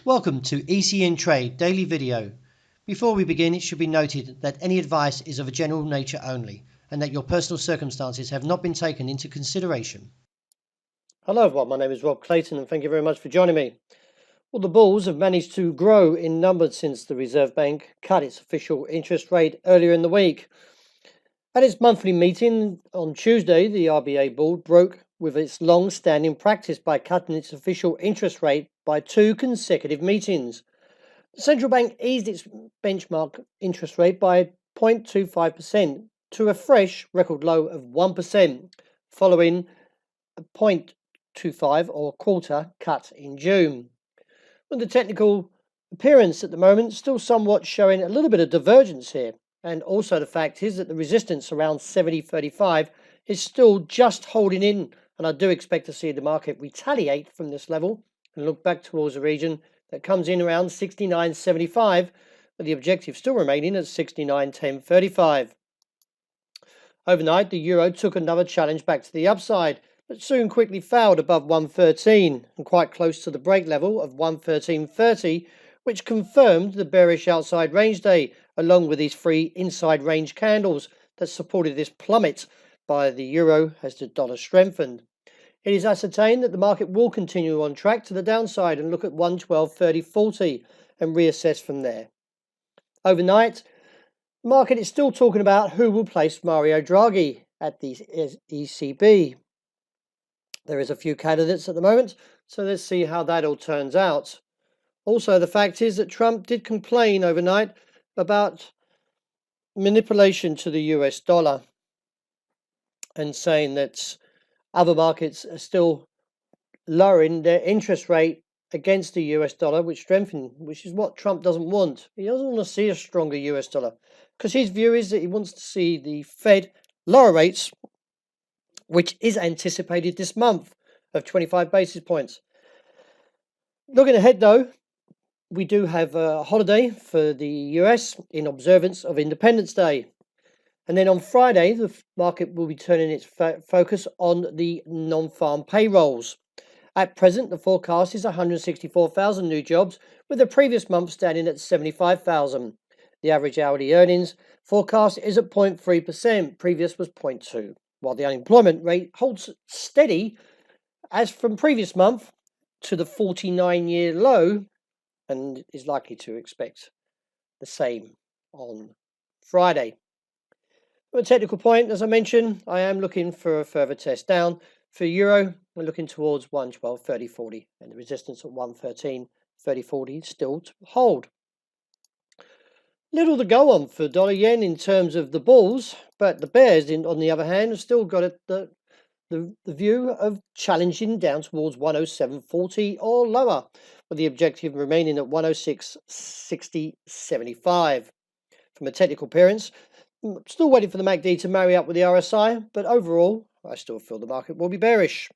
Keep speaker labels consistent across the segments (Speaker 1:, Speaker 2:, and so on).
Speaker 1: Welcome to ECN Trade Daily Video. Before we begin, it should be noted that any advice is of a general nature only and that your personal circumstances have not been taken into consideration.
Speaker 2: Hello everyone, my name is Rob Clayton and thank you very much for joining me. Well, the bulls have managed to grow in numbers since the Reserve Bank cut its official interest rate earlier in the week. At its monthly meeting on Tuesday, the RBA board broke with its long-standing practice by cutting its official interest rate by 2 consecutive meetings. The central bank eased its benchmark interest rate by 0.25% to a fresh record low of 1%, following a 0.25 or quarter cut in June. With the technical appearance at the moment still somewhat showing a little bit of divergence here, and also the fact is that the resistance around 70.35 is still just holding in, and I do expect to see the market retaliate from this level and look back towards a region that comes in around 69.75, with the objective still remaining at 69.1035. Overnight, the euro took another challenge back to the upside, but soon quickly fouled above 113 and quite close to the break level of 113.30, which confirmed the bearish outside range day, along with these 3 inside range candles that supported this plummet by the euro as the dollar strengthened. It is ascertained that the market will continue on track to the downside and look at 112.30.40 and reassess from there. Overnight, the market is still talking about who will place Mario Draghi at the ECB. There is a few candidates at the moment, so let's see how that all turns out. Also, the fact is that Trump did complain overnight about manipulation to the US dollar and saying that other markets are still lowering their interest rate against the US dollar, which is what Trump doesn't want. He doesn't want to see a stronger US dollar because his view is that he wants to see the Fed lower rates, which is anticipated this month, of 25 basis points. Looking ahead though, we do have a holiday for the US in observance of Independence Day. And then on Friday, the market will be turning its focus on the non-farm payrolls. At present, the forecast is 164,000 new jobs, with the previous month standing at 75,000. The average hourly earnings forecast is at 0.3%, previous was 0.2%, while the unemployment rate holds steady as from previous month to the 49-year low, and is likely to expect the same on Friday. From a technical point, as I mentioned, I am looking for a further test down. For euro, we're looking towards 112.30.40 and the resistance at 113.30.40 still to hold. Little to go on for dollar yen in terms of the bulls, but the bears, on the other hand, have still got the view of challenging down towards 107.40 or lower, with the objective remaining at 106.60.75. From a technical appearance, I'm still waiting for the MACD to marry up with the RSI, but overall, I still feel the market will be bearish.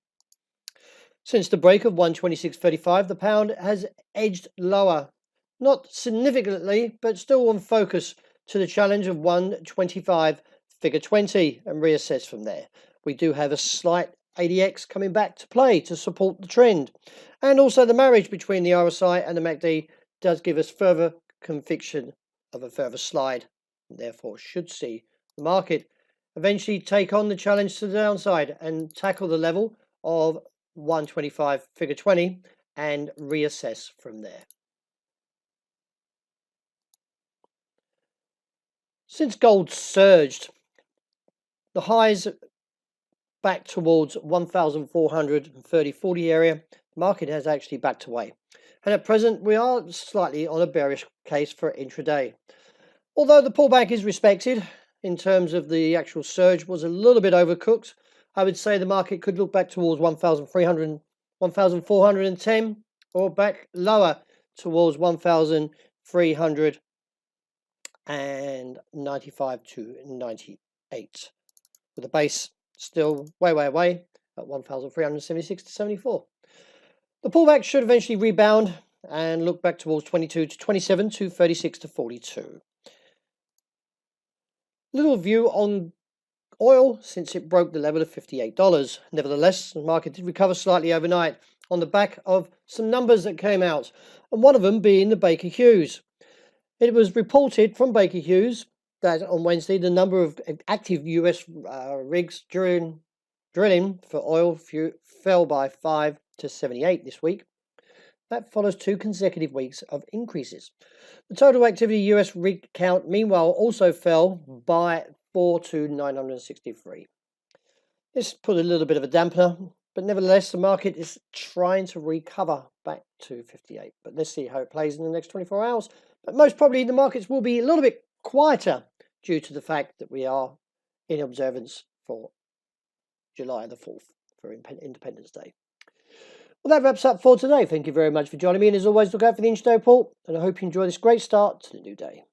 Speaker 2: Since the break of 126.35, the pound has edged lower. Not significantly, but still on focus to the challenge of 125 figure 20 and reassess from there. We do have a slight ADX coming back to play to support the trend. And also the marriage between the RSI and the MACD does give us further conviction of a further slide, and therefore should see the market eventually take on the challenge to the downside and tackle the level of 125 figure 20 and reassess from there. Since gold surged, the highs back towards 1,430.40 area, the market has actually backed away. And at present, we are slightly on a bearish case for intraday. Although the pullback is respected in terms of the actual surge was a little bit overcooked, I would say the market could look back towards 1,300, 1,410 or back lower towards 1,395 to 98, with the base still way away at 1,376 to 74. The pullback should eventually rebound and look back towards 22 to 27 to 36 to 42. Little view on oil since it broke the level of $58. Nevertheless, the market did recover slightly overnight on the back of some numbers that came out, and one of them being the Baker Hughes. It was reported from Baker Hughes that on Wednesday the number of active US rigs drilling for oil fell by 5 to 78 this week. That follows 2 consecutive weeks of increases. The total activity US rig count, meanwhile, also fell by 4 to 963. This put a little bit of a dampener, but nevertheless, the market is trying to recover back to 58. But let's see how it plays in the next 24 hours. But most probably, the markets will be a little bit quieter due to the fact that we are in observance for July the 4th for Independence Day. Well, that wraps up for today. Thank you very much for joining me. And as always, look out for the intraday report. And I hope you enjoy this great start to the new day.